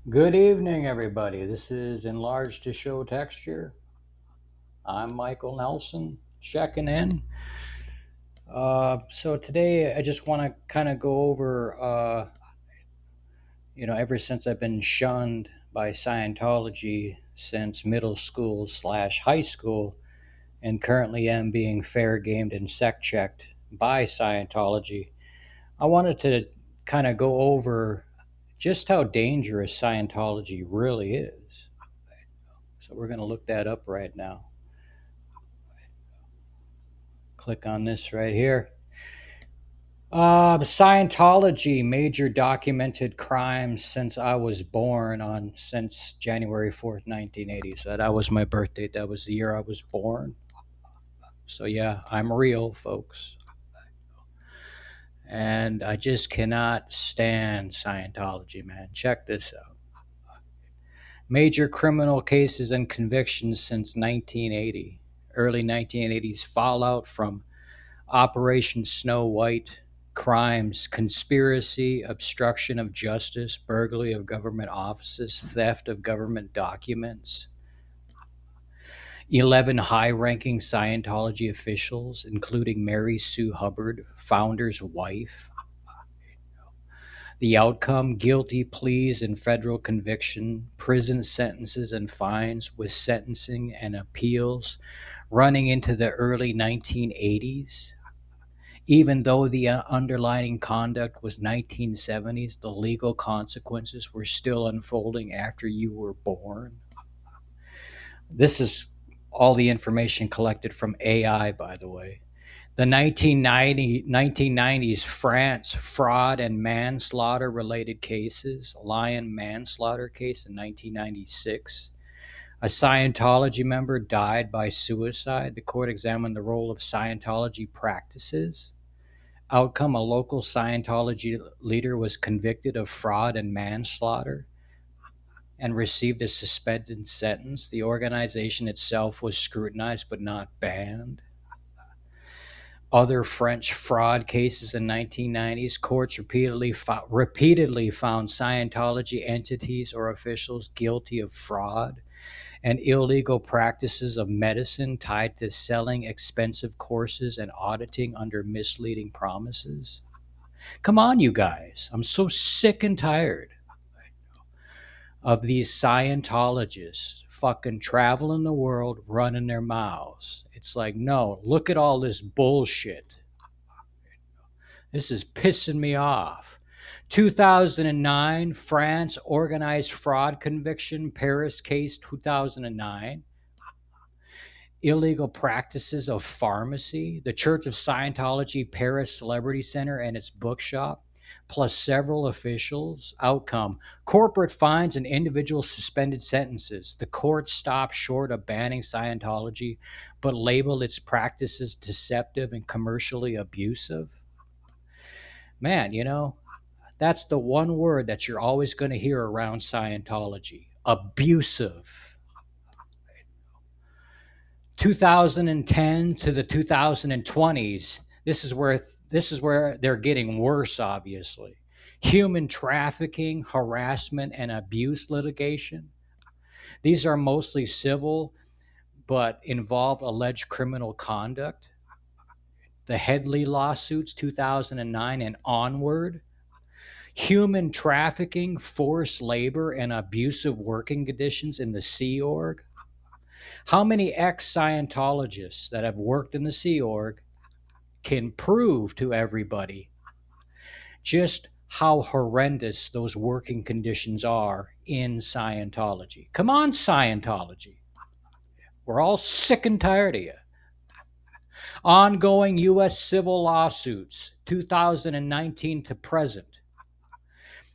Good evening, everybody. This is Enlarged to Show Texture. I'm Michael Nelson, checking in. So today I just want to kind of go over, ever since I've been shunned by Scientology since middle school slash high school, and currently am being fair gamed and sec checked by Scientology. I wanted to kind of go over just how dangerous Scientology really is. So we're going to look that up right now. Click on this right here. Scientology, major documented crimes since I was born on since January 4th, 1980. So that was my birth date. That was the year I was born. So yeah, I'm real, folks. And I just cannot stand Scientology, man. Check this out. Major criminal cases and convictions since 1980. Early 1980s fallout from Operation Snow White, crimes, conspiracy, obstruction of justice, burglary of government offices, theft of government documents. 11 high ranking Scientology officials, including Mary Sue Hubbard, founder's wife. The outcome guilty pleas and federal conviction, prison sentences and fines, with sentencing and appeals running into the early 1980s. Even though the underlying conduct was 1970s, the legal consequences were still unfolding after you were born. This is all the information collected from AI, by the way. The 1990s France fraud and manslaughter related cases, Lion manslaughter case in 1996. A Scientology member died by suicide. The court examined the role of Scientology practices. Outcome: a local Scientology leader was convicted of fraud and manslaughter and received a suspended sentence. The organization itself was scrutinized but not banned. Other French fraud cases in 1990s, courts repeatedly found Scientology entities or officials guilty of fraud and illegal practices of medicine tied to selling expensive courses and auditing under misleading promises. Come on, you guys. I'm so sick and tired of these Scientologists fucking traveling the world running their mouths. It's like, no, look at all this bullshit. This is pissing me off. 2009, France, organized fraud conviction, Paris case 2009. Illegal practices of pharmacy, the Church of Scientology Paris Celebrity Center and its bookshop, plus several officials. Outcome: corporate fines and individual suspended sentences. The court stopped short of banning Scientology, but labeled its practices deceptive and commercially abusive. Man, that's the one word that you're always going to hear around Scientology: abusive. 2010 to the 2020s, this is where they're getting worse, obviously. Human trafficking, harassment, and abuse litigation. These are mostly civil but involve alleged criminal conduct. The Headley lawsuits 2009 and onward. Human trafficking, forced labor, and abusive working conditions in the Sea Org. How many ex Scientologists that have worked in the Sea Org can prove to everybody just how horrendous those working conditions are in Scientology? Come on, Scientology. We're all sick and tired of you. Ongoing U.S. civil lawsuits, 2019 to present.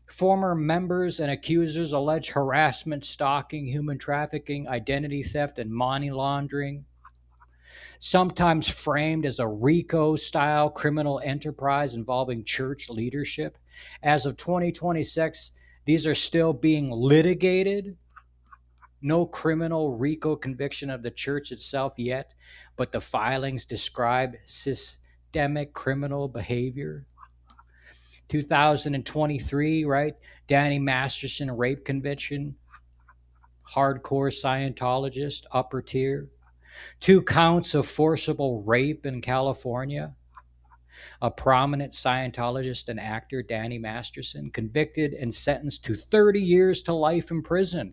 Former members and accusers allege harassment, stalking, human trafficking, identity theft, and money laundering, sometimes framed as a RICO style criminal enterprise involving church leadership. As of 2026, these are still being litigated. No criminal RICO conviction of the church itself yet, but the filings describe systemic criminal behavior. 2023, right? Danny Masterson rape conviction, hardcore Scientologist, upper tier. 2 counts of forcible rape in California. A prominent Scientologist and actor, Danny Masterson, convicted and sentenced to 30 years to life in prison.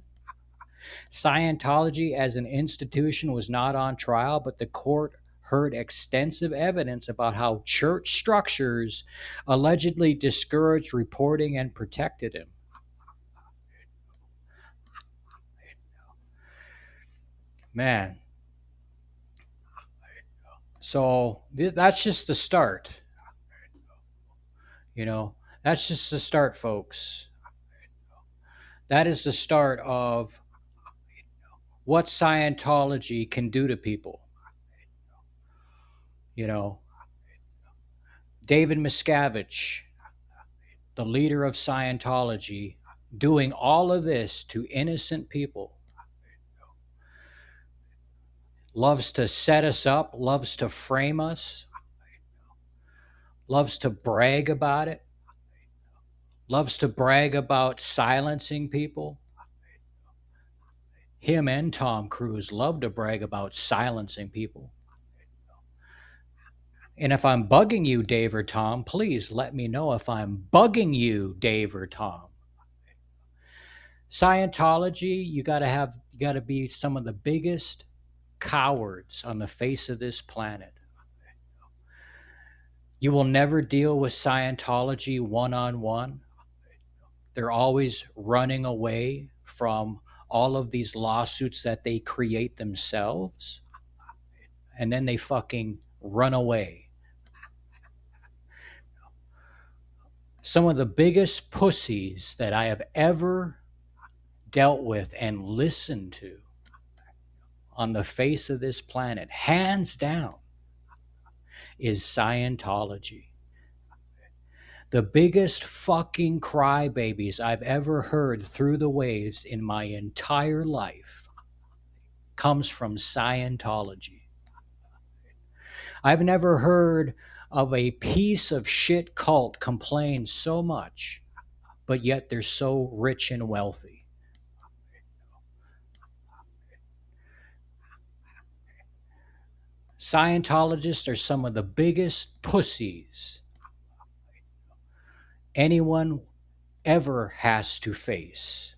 Scientology as an institution was not on trial, but the court heard extensive evidence about how church structures allegedly discouraged reporting and protected him. Man. So that's just the start. That's just the start, folks. That is the start of what Scientology can do to people. David Miscavige, the leader of Scientology, doing all of this to innocent people. Loves to set us up, loves to frame us, loves to brag about it, loves to brag about silencing people. Him and Tom Cruise love to brag about silencing people. And if I'm bugging you, Dave or Tom, please let me know if I'm bugging you, Dave or Tom. Scientology, you got to be some of the biggest cowards on the face of this planet. You will never deal with Scientology one-on-one. They're always running away from all of these lawsuits that they create themselves, and then they fucking run away. Some of the biggest pussies that I have ever dealt with and listened to on the face of this planet, hands down, is Scientology. The biggest fucking crybabies I've ever heard through the waves in my entire life comes from Scientology. I've never heard of a piece of shit cult complain so much, but yet they're so rich and wealthy. Scientologists are some of the biggest pussies anyone ever has to face.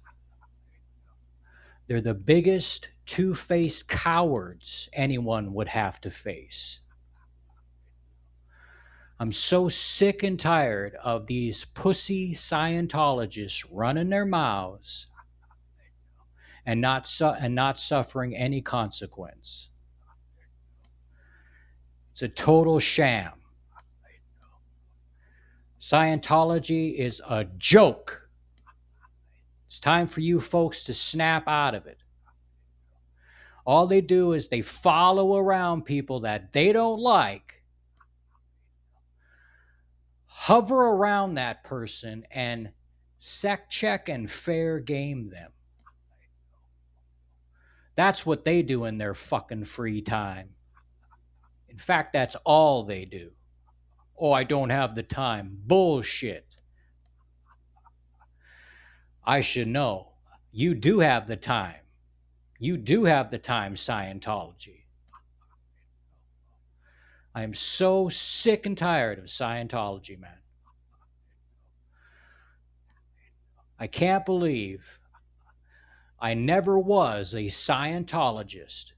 They're the biggest two-faced cowards anyone would have to face. I'm so sick and tired of these pussy Scientologists running their mouths and not suffering any consequence. It's a total sham. Scientology is a joke. It's time for you folks to snap out of it. All they do is they follow around people that they don't like, hover around that person, and sec check and fair game them. That's what they do in their fucking free time. In fact, that's all they do. Oh, I don't have the time. Bullshit. I should know. You do have the time. You do have the time, Scientology. I am so sick and tired of Scientology, man. I can't believe I never was a Scientologist,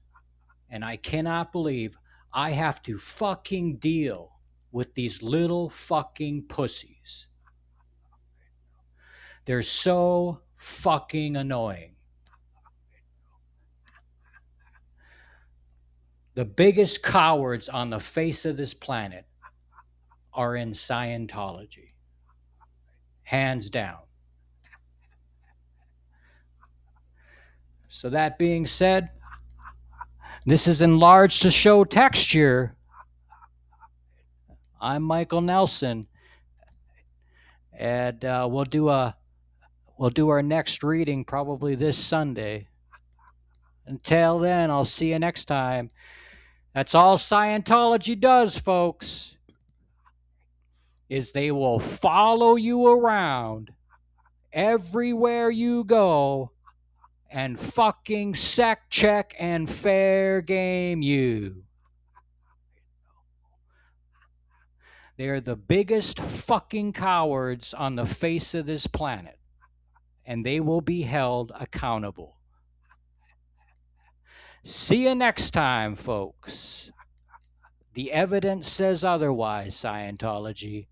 and I cannot believe I have to fucking deal with these little fucking pussies. They're so fucking annoying. The biggest cowards on the face of this planet are in Scientology. Hands down. So that being said, this is enlarged to show texture. I'm Michael Nelson, and we'll do our next reading probably this Sunday. Until then, I'll see you next time. That's all Scientology does, folks. is they will follow you around everywhere you go and fucking sec check and fair game you. They are the biggest fucking cowards on the face of this planet, and they will be held accountable. See you next time, folks. The evidence says otherwise, Scientology.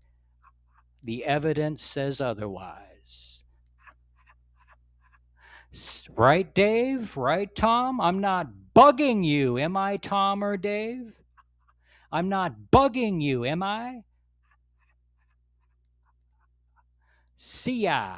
The evidence says otherwise. Right, Dave? Right, Tom? I'm not bugging you, am I, Tom or Dave? I'm not bugging you, am I? See ya.